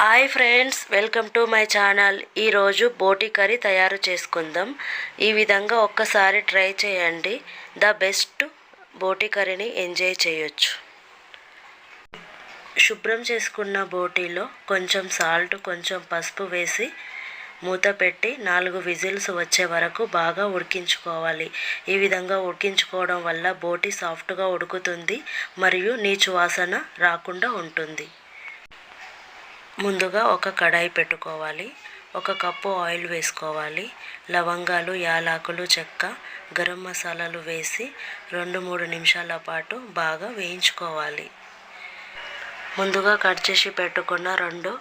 Hi friends, welcome to my channel. ఈరోజు బోటి curry తయారు చేసుకుందాం. ఈ విధంగా ఒక్కసారి ట్రై చేయండి. ద బెస్ట్ బోటి కర్రీని ఎంజాయ్ చేయొచ్చు. శుభ్రం చేసుకున్న బోటీలో కొంచెం సాల్ట్, కొంచెం పసుపు వేసి మూత పెట్టి 4 విజిల్స్ వచ్చే వరకు బాగా ఉడికించుకోవాలి. ఈ విధంగా ఉడికించుకోవడం వల్ల బోటి సాఫ్ట్గా ఉడుకుతుంది మరియు నీచు వాసన రాకుండా ఉంటుంది. ముందుగా ఒక కడాయి పెట్టుకోవాలి. 1 కప్పు ఆయిల్ వేసుకోవాలి. లవంగాలు, యాలకులు, చెక్క, గరం మసాలాలు వేసి 2-3 నిమిషాల పాటు బాగా వేయించుకోవాలి. ముందుగా కట్ చేసి పెట్టుకున్న 2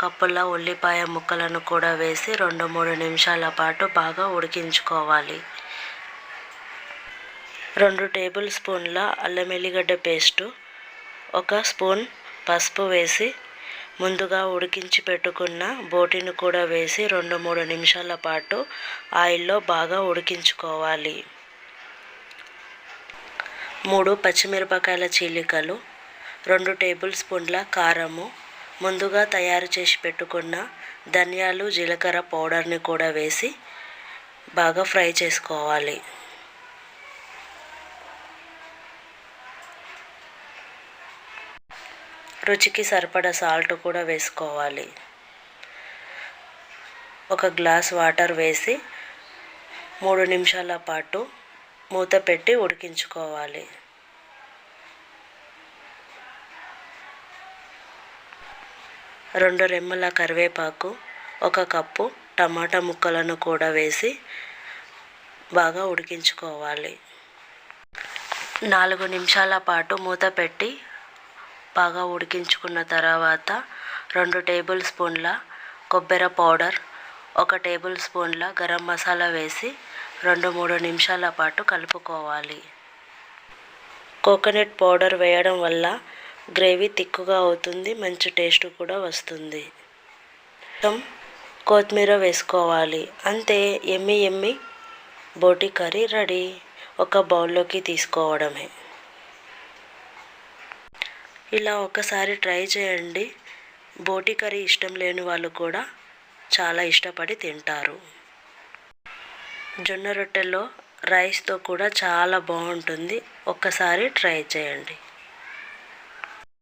కప్పుల ఉల్లిపాయ ముక్కలను కూడా వేసి 2-3 నిమిషాల పాటు బాగా ఉడికించుకోవాలి. 2 టేబుల్ స్పూన్ల అల్లం ఎల్లిగడ్డ పేస్టు, 1 స్పూన్ పసుపు వేసి ముందుగా ఉడికించి పెట్టుకున్న బోటిని కూడా వేసి 2-3 నిమిషాల పాటు ఆయిల్లో బాగా ఉడికించుకోవాలి. 3 పచ్చిమిరపకాయల చీలికలు, 2 టేబుల్ స్పూన్ల కారము, ముందుగా తయారు చేసి పెట్టుకున్న ధనియాలు, జీలకర్ర పౌడర్ని కూడా వేసి బాగా ఫ్రై చేసుకోవాలి. రుచికి సరిపడా సాల్ట్ కూడా వేసుకోవాలి. 1 గ్లాస్ వాటర్ వేసి 3 నిమిషాల పాటు మూత పెట్టి ఉడికించుకోవాలి. రెండు రెమ్మల కరివేపాకు, 1 కప్పు టమాటా ముక్కలను కూడా వేసి బాగా ఉడికించుకోవాలి. 4 నిమిషాల పాటు మూత పెట్టి బాగా ఉడికించుకున్న తర్వాత 2 టేబుల్ స్పూన్ల కొబ్బరి పౌడర్, 1 టేబుల్ స్పూన్ల గరం మసాలా వేసి 2-3 నిమిషాల పాటు కలుపుకోవాలి. కోకోనట్ పౌడర్ వేయడం వల్ల గ్రేవీ తిక్కుగా అవుతుంది, మంచి టేస్ట్ కూడా వస్తుంది. కొత్తిమీర వేసుకోవాలి. అంతే, ఎమ్మి బోటి కర్రీ రెడీ. ఒక బౌల్లోకి తీసుకోవడమే. ఇలా ఒకసారి ట్రై చేయండి. బోటి కర్రీ ఇష్టం లేని వాళ్ళు కూడా చాలా ఇష్టపడి తింటారు. జొన్న రొట్టెలో రైస్తో కూడా చాలా బాగుంటుంది. ఒక్కసారి ట్రై చేయండి.